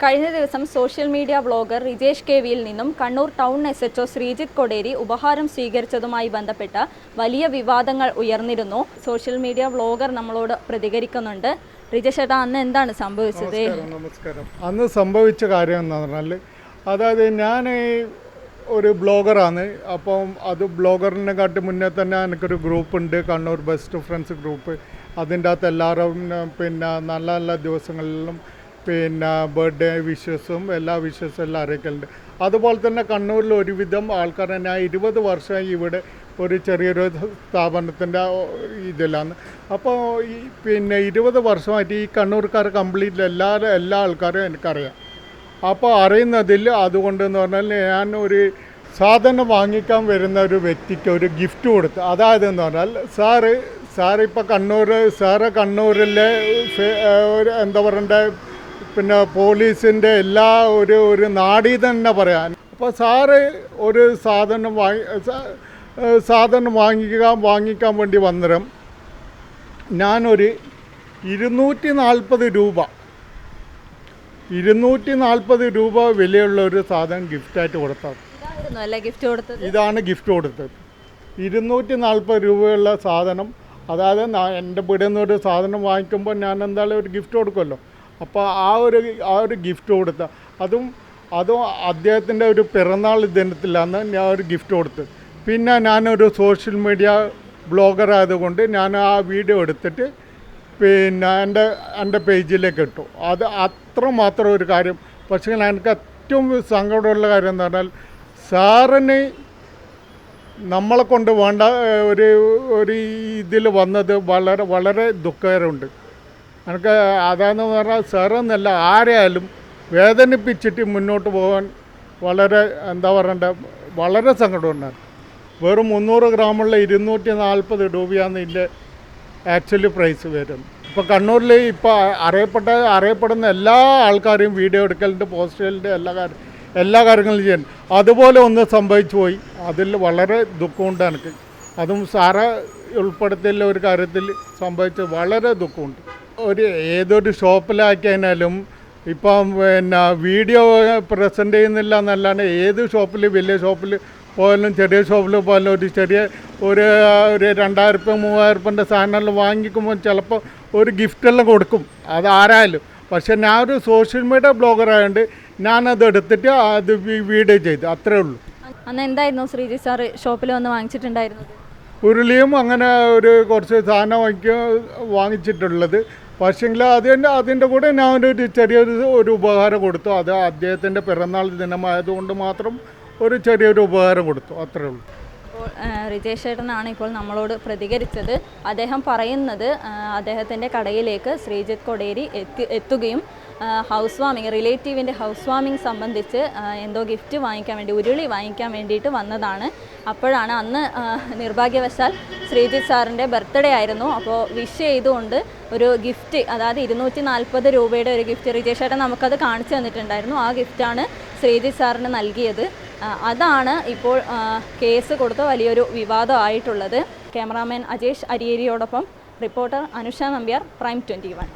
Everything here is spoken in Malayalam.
കഴിഞ്ഞ ദിവസം സോഷ്യൽ മീഡിയ വ്ളോഗർ റിജേഷ് കെവിയിൽ നിന്നും കണ്ണൂർ ടൗൺ SHO ശ്രീജിത്ത് കൊടേരി ഉപഹാരം സ്വീകരിച്ചതുമായി ബന്ധപ്പെട്ട വലിയ വിവാദങ്ങൾ ഉയർന്നിരുന്നു. സോഷ്യൽ മീഡിയ വ്ളോഗർ നമ്മളോട് പ്രതികരിക്കുന്നുണ്ട്. റിജേഷ് ഏട്ടാ, അന്ന് എന്താണ് സംഭവിച്ചത്? നമസ്കാരം. അന്ന് സംഭവിച്ച കാര്യം എന്ന് പറഞ്ഞാൽ, അതായത് ഞാൻ ഒരു ബ്ലോഗറാണ്. അപ്പം അത് ബ്ലോഗറിനെ കാട്ടി മുന്നേ തന്നെ എനിക്കൊരു ഗ്രൂപ്പുണ്ട്, കണ്ണൂർ ബെസ്റ്റ് ഫ്രണ്ട്സ് ഗ്രൂപ്പ്. അതിൻ്റെ അകത്ത് എല്ലാവരും നല്ല നല്ല ദിവസങ്ങളിലും ബർത്ത്ഡേ വിഷസും എല്ലാ വിഷസും എല്ലാം അറിയിക്കലുണ്ട്. അതുപോലെ തന്നെ കണ്ണൂരിൽ ഒരുവിധം ആൾക്കാർ, ഞാൻ 20 വർഷമായി ഇവിടെ ഒരു ചെറിയൊരു സ്ഥാപനത്തിൻ്റെ ഇതിലാണ്. അപ്പോൾ 20 വർഷമായിട്ട് ഈ കണ്ണൂർക്കാർ കംപ്ലീറ്റ് എല്ലാ ആൾക്കാരും എനിക്കറിയാം. അപ്പോൾ അറിയുന്നതിൽ അതുകൊണ്ടെന്ന് പറഞ്ഞാൽ ഞാൻ ഒരു സാധനം വാങ്ങിക്കാൻ വരുന്ന ഒരു വ്യക്തിക്ക് ഒരു ഗിഫ്റ്റ് കൊടുത്തു. അതായത് എന്ന് പറഞ്ഞാൽ സാറിപ്പോൾ കണ്ണൂരിലെ എന്താ പറയണ്ട, പോലീസിൻ്റെ എല്ലാ ഒരു നാടി തന്നെ പറയാൻ. അപ്പോൾ ഒരു സാധനം വാങ്ങിക്കാൻ വേണ്ടി വന്നേരം ഞാനൊരു 240 രൂപ വിലയുള്ള ഒരു സാധനം ഗിഫ്റ്റായിട്ട് കൊടുത്തത്. ഇതാണ് ഗിഫ്റ്റ് കൊടുത്തത്. 240 രൂപയുള്ള സാധനം. അതായത് എൻ്റെ വീട്ടിൽ നിന്ന് ഒരു സാധനം വാങ്ങിക്കുമ്പോൾ ഞാൻ എന്തായാലും ഒരു ഗിഫ്റ്റ് കൊടുക്കുമല്ലോ. അപ്പോൾ ആ ഒരു ഗിഫ്റ്റ് കൊടുത്ത അതും അദ്ദേഹത്തിൻ്റെ ഒരു പിറന്നാൾ ദിനത്തിലാണ് ഞാൻ ഒരു ഗിഫ്റ്റ് കൊടുത്തത്. പിന്നെ ഞാനൊരു സോഷ്യൽ മീഡിയ ബ്ലോഗർ ആയതുകൊണ്ട് ഞാൻ ആ വീഡിയോ എടുത്തിട്ട് എൻ്റെ പേജിലേക്ക് ഇട്ടു. അത് അത്രമാത്രം ഒരു കാര്യം. പക്ഷേ എനിക്ക് ഏറ്റവും സങ്കടമുള്ള കാര്യം എന്ന് പറഞ്ഞാൽ, സാറിന് നമ്മളെ കൊണ്ട് വേണ്ട ഒരു ഇതിൽ വന്നത് വളരെ വളരെ ദുഃഖകരമുണ്ട്. എനിക്ക് അതാണെന്ന് പറഞ്ഞാൽ, സാറെന്നല്ല ആരെയായാലും വേദനിപ്പിച്ചിട്ട് മുന്നോട്ട് പോകാൻ വളരെ എന്താ പറയണ്ട, വളരെ സങ്കടമുണ്ടായിരുന്നു. വെറും 300 ഗ്രാമുള്ള 240 രൂപയാണ് ഇതിൻ്റെ ആക്ച്വലി പ്രൈസ് വരുന്നത്. ഇപ്പോൾ കണ്ണൂരിൽ ഇപ്പോൾ അറിയപ്പെടുന്ന എല്ലാ ആൾക്കാരും വീഡിയോ എടുക്കലിൻ്റെ, പോസ്റ്റലിൻ്റെ എല്ലാ കാര്യങ്ങളും ചെയ്യാൻ. അതുപോലെ ഒന്ന് സംഭവിച്ചു പോയി. അതിൽ വളരെ ദുഃഖമുണ്ട് എനിക്ക്. അതും സാറ് ഉൾപ്പെടുത്തിയുള്ള ഒരു കാര്യത്തിൽ സംഭവിച്ച് വളരെ ദുഃഖമുണ്ട്. ഏതൊരു ഷോപ്പിലാക്കിയാലും ഇപ്പം വീഡിയോ പ്രസൻറ്റ് ചെയ്യുന്നില്ല എന്നല്ലാണ്ട് ഏത് ഷോപ്പിൽ, വലിയ ഷോപ്പിൽ പോയാലും ചെറിയ ഷോപ്പിൽ പോയാലും ഒരു 2000-3000 സാധനമെല്ലാം വാങ്ങിക്കുമ്പോൾ ചിലപ്പോൾ ഒരു ഗിഫ്റ്റെല്ലാം കൊടുക്കും, അതാരായാലും. പക്ഷെ ഞാൻ ഒരു സോഷ്യൽ മീഡിയ ബ്ലോഗറായതുകൊണ്ട് ഞാനത് എടുത്തിട്ട് അത് വീഡിയോ ചെയ്തു, അത്രേ ഉള്ളൂ. അന്ന് എന്തായിരുന്നു ശ്രീജിത്ത് സാർ ഷോപ്പിൽ വന്ന് വാങ്ങിച്ചിട്ടുണ്ടായിരുന്നത്? ഉരുളിയും അങ്ങനെ കുറച്ച് സാധനം വാങ്ങിച്ചിട്ടുള്ളത്. പക്ഷേങ്കിൽ അതിൻ്റെ കൂടെ ഞാൻ ചെറിയൊരു ഉപഹാരം കൊടുത്തു. അത് അദ്ദേഹത്തിൻ്റെ പിറന്നാൾ ദിനമായതുകൊണ്ട് മാത്രം ഒരു ചെറിയൊരു ഉപഹാരം കൊടുത്തു, അത്രേ ഉള്ളൂ. അപ്പോൾ റിജേഷ് ചേട്ടനാണ് ഇപ്പോൾ നമ്മളോട് പ്രതികരിച്ചത്. അദ്ദേഹം പറയുന്നത് അദ്ദേഹത്തിൻ്റെ കടയിലേക്ക് ശ്രീജിത്ത് കൊടേരി എത്തുകയും ഹൗസ് വാമിങ്, റിലേറ്റീവിൻ്റെ ഹൗസ് വാമിങ് സംബന്ധിച്ച് എന്തോ ഗിഫ്റ്റ് വാങ്ങിക്കാൻ വേണ്ടി, ഉരുളി വാങ്ങിക്കാൻ വേണ്ടിയിട്ട് വന്നതാണ്. അപ്പോഴാണ് അന്ന് നിർഭാഗ്യവശാൽ ശ്രീജിത്ത് സാറിൻ്റെ ബർത്ത്ഡേ ആയിരുന്നു. അപ്പോൾ വിഷ് ചെയ്തുകൊണ്ട് ഒരു ഗിഫ്റ്റ്, അതായത് 240 രൂപയുടെ ഒരു ഗിഫ്റ്റ് റിജേഷ് ചേട്ടൻ നമുക്കത് കാണിച്ചു തന്നിട്ടുണ്ടായിരുന്നു. ആ ഗിഫ്റ്റാണ് ശ്രീജിത്ത് സാറിന് നൽകിയത്. അതാണ് ഇപ്പോൾ കേസ് കൊടുത്ത് വലിയൊരു വിവാദമായിട്ടുള്ളത്. ക്യാമറാമാൻ അജേഷ് അരിയേരിയോടൊപ്പം റിപ്പോർട്ടർ അനുഷ നമ്പ്യാർ, പ്രൈം 21.